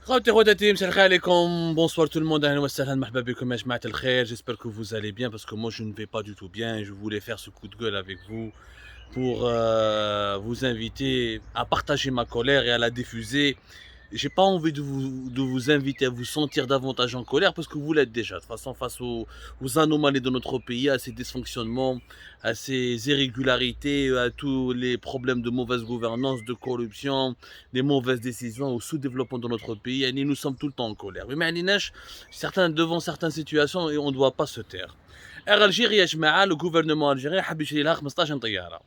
خوتي خواتاتي مساء الخير عليكم. Bonsoir tout le monde, أهلا وسهلا مرحبا بكم يا جماعة الخير. J'espère que vous allez bien parce que moi je ne vais pas du tout bien. Je voulais faire ce coup de gueule avec vous pour vous inviter à partager ma colère et à la diffuser. J'ai pas envie de vous inviter à vous sentir davantage en colère parce que vous l'êtes déjà. De toute façon, face aux anomalies de notre pays, à ces dysfonctionnements, à ces irrégularités, à tous les problèmes de mauvaise gouvernance, de corruption, des mauvaises décisions, au sous-développement de notre pays, et nous sommes tout le temps en colère. Mais devant certaines situations, et on ne doit pas se taire. Algérie, le gouvernement algérien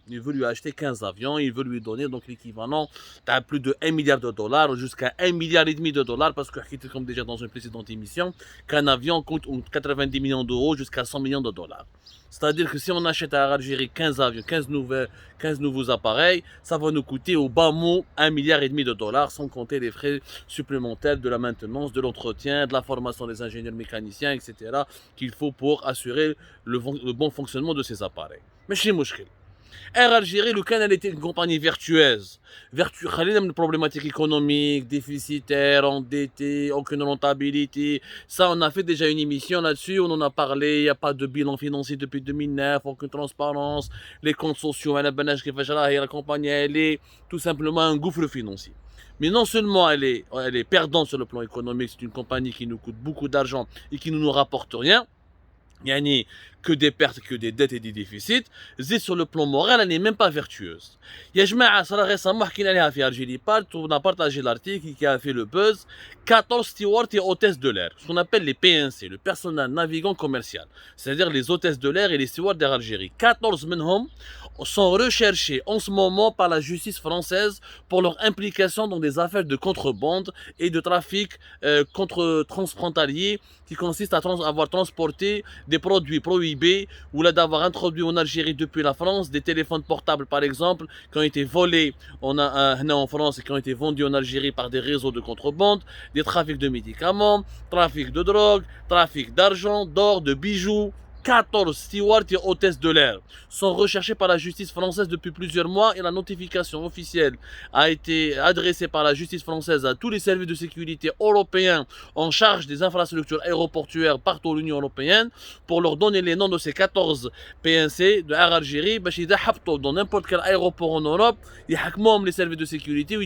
il veut lui acheter 15 avions, il veut lui donner donc l'équivalent de plus de 1 milliard de dollars jusqu'à 1 milliard et demi de dollars parce que comme déjà dans une précédente émission qu'un avion coûte 90 millions d'euros jusqu'à 100 millions de dollars. C'est-à-dire que si on achète à Algérie 15 avions, 15 nouveaux appareils, ça va nous coûter au bas mot 1 milliard et demi de dollars sans compter les frais supplémentaires de la maintenance, de l'entretien, de la formation des ingénieurs mécaniciens, etc. qu'il faut pour assurer le bon fonctionnement de ces appareils. Mais chez Mouchkil. Air Algérie, le Canal était une compagnie vertueuse. Une problématique économique, déficitaire, endettée, aucune rentabilité. Ça, on a fait déjà une émission là-dessus, on en a parlé. Il n'y a pas de bilan financier depuis 2009, aucune transparence. Les comptes sociaux, la compagnie, elle est tout simplement un gouffre financier. Mais non seulement elle est perdante sur le plan économique, c'est une compagnie qui nous coûte beaucoup d'argent et qui ne nous rapporte rien. Yani, que des pertes, que des dettes et des déficits. Zid sur le plan moral, elle n'est même pas vertueuse. Yajma'a, ça récemment, qui n'a fait Algérie Part, on a partagé l'article qui a fait le buzz. 14 stewards et hôtesses de l'air, ce qu'on appelle les PNC, le personnel navigant commercial. C'est-à-dire les hôtesses de l'air et les stewards d'Air Algérie. 14 menhom sont recherchés en ce moment par la justice française pour leur implication dans des affaires de contrebande et de trafic transfrontalier qui consiste à avoir transporté des produits prohibés ou là d'avoir introduit en Algérie depuis la France des téléphones portables par exemple qui ont été volés en France et qui ont été vendus en Algérie par des réseaux de contrebande, des trafics de médicaments, trafic de drogue, trafic d'argent, d'or, de bijoux. 14 stewards et hôtesses de l'air sont recherchés par la justice française depuis plusieurs mois et la notification officielle a été adressée par la justice française à tous les services de sécurité européens en charge des infrastructures aéroportuaires partout dans l'Union européenne pour leur donner les noms de ces 14 PNC de Air Algérie dans n'importe quel aéroport en Europe. Ils les services de sécurité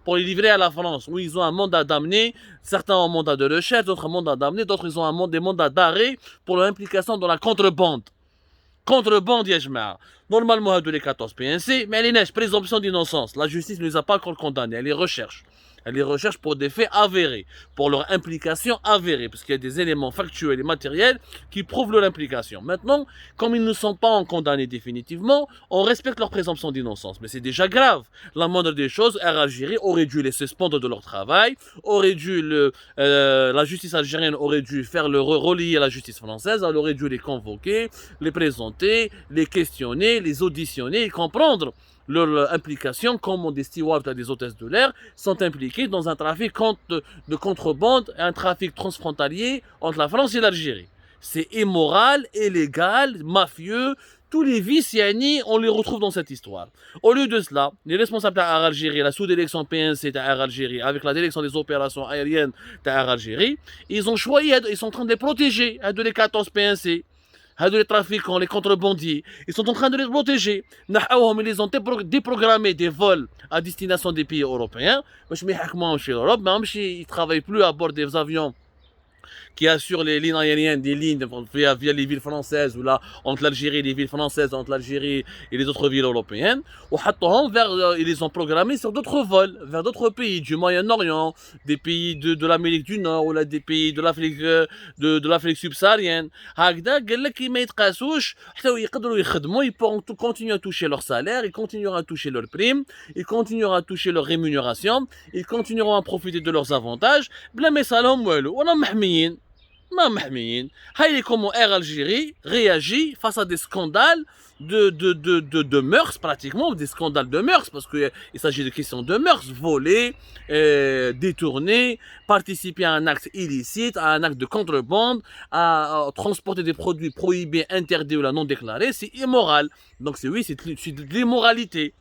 pour les livrer à la France où ils ont un mandat d'amener. Certains ont un mandat de recherche, d'autres un mandat d'amener, d'autres ils ont des mandats d'arrêt pour leur implication dans la contrebande. Contrebande, Yajma. Normalement, de les 14 PNC, mais elle est présomption d'innocence. La justice ne les a pas encore condamnés, elle les recherche. Elle les recherche pour des faits avérés, pour leur implication avérée, parce qu'il y a des éléments factuels et matériels qui prouvent leur implication. Maintenant, comme ils ne sont pas condamnés définitivement, on respecte leur présomption d'innocence. Mais c'est déjà grave. La moindre des choses, Air Algérie aurait dû les suspendre de leur travail, la justice algérienne aurait dû faire le relier à la justice française, elle aurait dû les convoquer, les présenter, les questionner, les auditionner et comprendre leur implication, comme des stewards et des hôtesses de l'air sont impliqués dans un trafic de contrebande et un trafic transfrontalier entre la France et l'Algérie. C'est immoral, illégal, mafieux, tous les vices, yani, on les retrouve dans cette histoire. Au lieu de cela, les responsables d'Air Algérie, la sous-déléguation PNC d'Air Algérie, avec la direction des opérations aériennes d'Air Algérie, ils ont choisi, ils sont en train de les protéger, de les 14 PNC. Les trafiquants, les contrebandiers, ils sont en train de les protéger. Ils les ont déprogrammé des vols à destination des pays européens. Ils ne travaillent plus à bord des avions qui assure les lignes aériennes, des lignes via les villes françaises ou là entre l'Algérie et les villes françaises, entre l'Algérie et les autres villes européennes. Ils les ont programmés sur d'autres vols vers d'autres pays du Moyen-Orient, des pays de l'Amérique du Nord ou là des pays de l'Afrique subsaharienne. Ils pourront continuer à toucher leur salaire, ils continueront à toucher leurs primes, ils continueront à toucher leur rémunération, ils continueront à profiter de leurs avantages. بلا ما يصالهم والو وانا محميين ما محميين. هاي comment Air Algérie réagit face à des scandales de mœurs pratiquement, des scandales de mœurs parce qu'il s'agit de questions de mœurs, voler, détourner, participer à un acte illicite, à un acte de contrebande, à transporter des produits prohibés, interdits ou non déclarés, c'est immoral. Donc c'est de l'immoralité.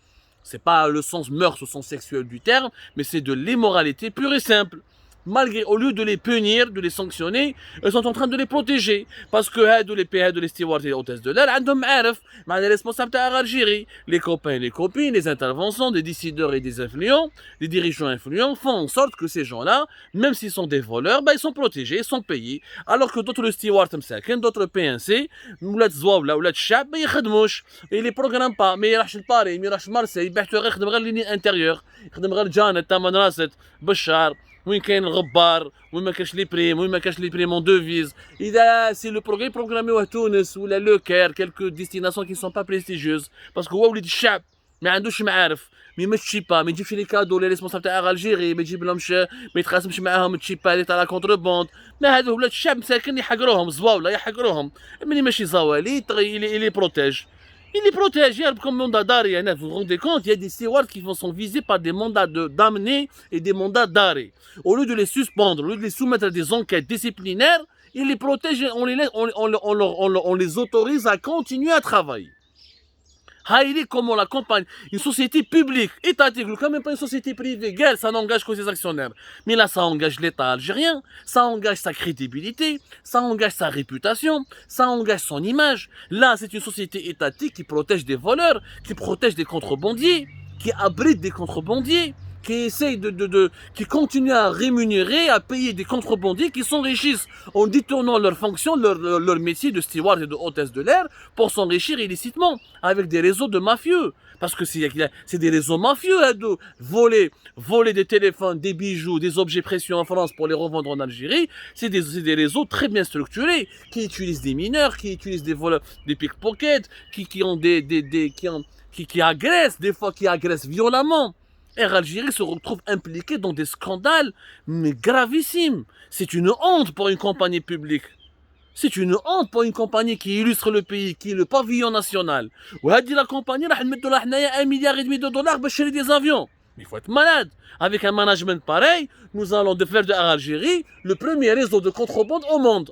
C'est pas le sens mœurs au sens sexuel du terme, mais c'est de l'immoralité pure et simple. malgré, au lieu de les punir, de les sanctionner, ils sont en train de les protéger. Parce que les stewards et les hôtesses de l'air, les responsables d'Algérie, les copains et les copines, les interventions des décideurs et des influents, des dirigeants influents font en sorte que ces gens-là, même s'ils sont des voleurs, ils sont protégés, ils sont payés. Alors que d'autres stewards, d'autres PNC, ولاد زواوله ولاد الشعب ما يخدموش et les programme pas ما يروحش لباري ما يروحش لمارسي يبحثوا غير يخدم غير ليني انتيريور يخدم غير جانت تمن راست بشار وين كاين الغبار وين ما كاش لي بريم وين ما كاش لي بريم اون دوفيز اذا سي لو بروغراميوه تونس ولا لو كير كيلكو ديستيناسيون كي سون با بريستيجيوز باسكو هو وليد الشعب ما عندوش معارف ما يمشي با ما يجيبش لي كادو لي ريسبونسابل تاع الجيري ما يجيب لهمش ما يتقاسمش معاهم تشيبا تاع لا كونتربوند ما هذو ولاد الشعب مساكن يحقروهم زواوله يحقروهم ملي ماشي زوالي يلي بروتيج il les protège, il y a comme mandat d'arrêt. Vous vous rendez compte, il y a des stewards qui sont visés par des mandats d'amener et des mandats d'arrêt. Au lieu de les suspendre, au lieu de les soumettre à des enquêtes disciplinaires, il les protège et on les autorise à continuer à travailler. Haïli, comment la campagne, une société publique, étatique, quand même pas une société privée, guerre, ça n'engage que ses actionnaires. Mais là, ça engage l'État algérien, ça engage sa crédibilité, ça engage sa réputation, ça engage son image. Là, c'est une société étatique qui protège des voleurs, qui protège des contrebandiers, qui abrite des contrebandiers, qui essaye qui continue à rémunérer, à payer des contrebandiers qui s'enrichissent en détournant leur fonction, leur métier de steward et de hôtesse de l'air pour s'enrichir illicitement avec des réseaux de mafieux. Parce que c'est des réseaux mafieux, hein, de voler des téléphones, des bijoux, des objets précieux en France pour les revendre en Algérie. C'est des réseaux très bien structurés qui utilisent des mineurs, qui utilisent des voleurs, des pickpockets, qui agressent, des fois qui agressent violemment. Air Algérie se retrouve impliquée dans des scandales, mais gravissimes. C'est une honte pour une compagnie publique. C'est une honte pour une compagnie qui illustre le pays, qui est le pavillon national. وهذه la compagnie راح نمدوا لها حنايا 1,5 milliard de dollars باش تشري des avions. Mais il faut être malade. Avec un management pareil, nous allons faire de Air Algérie le premier réseau de contrebande au monde.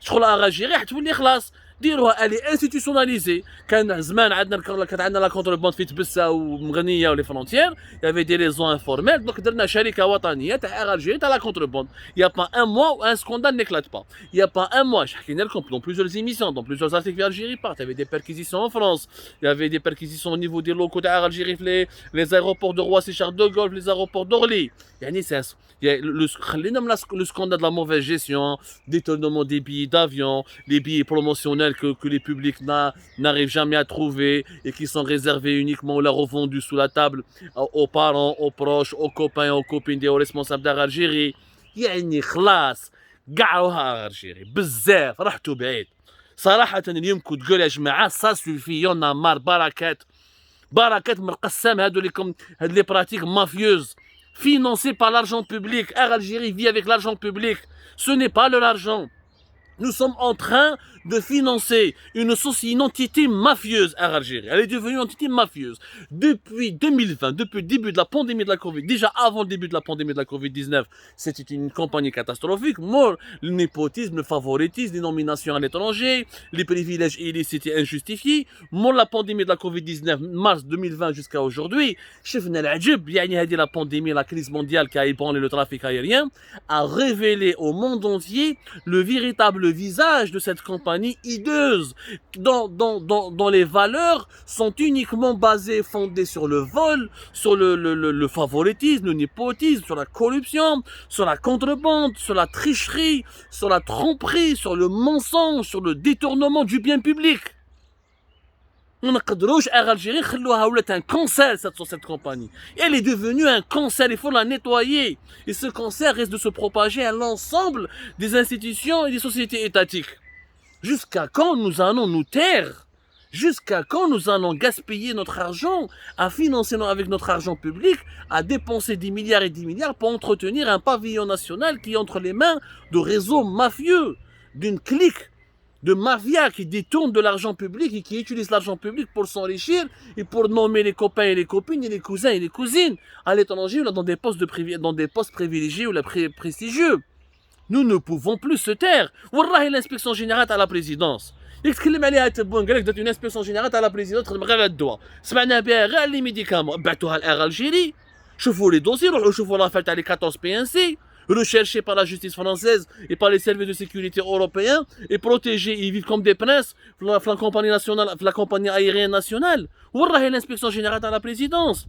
شغل Air Algérie حتولي خلاص. ديروها الي انستيتيوناليزي كان زمان كانت عندنا لا كونتربوند في تبسه ومغنيه ولي فرونتيير يافي دي ريزون انفورميل دونك درنا شركه وطنيه تاع اير الجيري تاع لا كونتربوند يا با ان موا ان سكوندال نيكلات با يا با ان موا حكينا لكم dans plusieurs émissions dans plusieurs articles Algérie part il y avait des perquisitions en France il y avait des perquisitions au niveau des locaux d'Air Algérie les aéroports de Roissy Charles de Gaulle les aéroports d'Orly يعني c'est le scandale de la mauvaise gestion détournement des billets d'avion les billets promotionnels que les publics n'arrivent jamais à trouver et qui sont réservés uniquement ou la revendus sous la table aux parents, aux proches, aux copains, aux copines et aux responsables d'Air Algérie. يعني خلاص قعوها Algérie بزاف رحتوا بعيد صراحة اليوم كنت تقول يا جماعة ça suffit y'en a marre بركات مرقسم هادو les pratiques mafieuses financées par l'argent public. Air Algérie vit avec l'argent public, ce n'est pas leur argent. Nous sommes en train de financer une entité mafieuse à Algérie. Elle est devenue une entité mafieuse. Depuis 2020, depuis le début de la pandémie de la Covid, déjà avant le début de la pandémie de la Covid-19, c'était une campagne catastrophique. Mort, le népotisme, le favoritisme, les nominations à l'étranger, les privilèges illicites et injustifiés. Mort la pandémie de la Covid-19, mars 2020 jusqu'à aujourd'hui. شفنا العجب يعني هذه la pandémie, la crise mondiale qui a ébranlé le trafic aérien, a révélé au monde entier le véritable visage de cette compagnie hideuse, dont les valeurs sont uniquement basées, fondées sur le vol, sur le favoritisme, le népotisme, sur la corruption, sur la contrebande, sur la tricherie, sur la tromperie, sur le mensonge, sur le détournement du bien public. On ne peut pas Algérie un cancer cette compagnie. Elle est devenue un cancer, il faut la nettoyer. Et ce cancer risque de se propager à l'ensemble des institutions et des sociétés étatiques. Jusqu'à quand nous allons nous taire? Jusqu'à quand nous allons gaspiller notre argent à financer avec notre argent public, à dépenser des milliards et des milliards pour entretenir un pavillon national qui est entre les mains de réseaux mafieux, d'une clique de mafia qui détourne de l'argent public et qui utilise l'argent public pour s'enrichir et pour nommer les copains et les copines et les cousins et les cousines à l'étranger ou dans des postes privilégiés ou prestigieux. Nous ne pouvons plus se taire. Wallahi l'inspection générale à la présidence. يتكلم عليها تبون قال لك درت une inspection générale à la présidence تخدم غير على الدواء سمعنا بها غير لي ميديكامون بعتوها لأير الجيري شوفوا لي دوسي روحوا شوفوا لافير تاع لي 14 بي ان سي recherchés par la justice française et par les services de sécurité européens, et protégés, ils vivent comme des princes, la compagnie nationale, la compagnie aérienne nationale. Wallah, l'inspection générale à la présidence.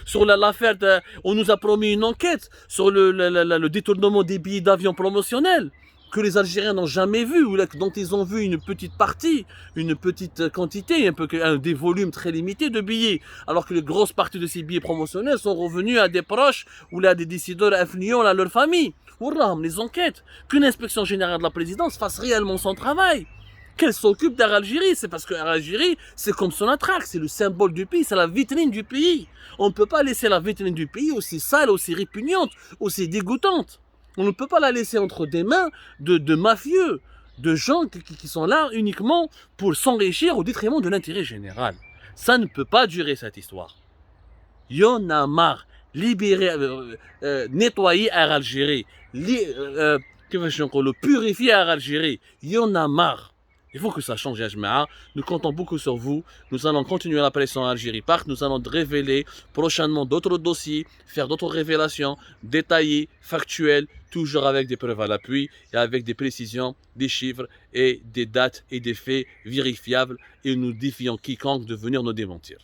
Sur l'affaire, on nous a promis une enquête sur le détournement des billets d'avion promotionnels que les Algériens n'ont jamais vu, ou dont ils ont vu une petite partie, une petite quantité, des volumes très limités de billets, alors que les grosses parties de ces billets promotionnels sont revenus à des proches ou à des décideurs influents à leur famille. Wallah, les enquêtes, qu'une inspection générale de la présidence fasse réellement son travail. Qu'elle s'occupe d'Air Algérie, c'est parce que Air Algérie, c'est comme son attraque, c'est le symbole du pays, c'est la vitrine du pays. On ne peut pas laisser la vitrine du pays aussi sale, aussi répugnante, aussi dégoûtante. On ne peut pas la laisser entre des mains de mafieux, de gens qui sont là uniquement pour s'enrichir au détriment de l'intérêt général. Ça ne peut pas durer, cette histoire. Y en a marre. Libérer, nettoyer Air Algérie, purifier Air Algérie. Y en a marre. Il faut que ça change, Yajma'a. Nous comptons beaucoup sur vous. Nous allons continuer la pression à Algérie Park. Nous allons révéler prochainement d'autres dossiers, faire d'autres révélations détaillées, factuelles, toujours avec des preuves à l'appui et avec des précisions, des chiffres et des dates et des faits vérifiables. Et nous défions quiconque de venir nous démentir.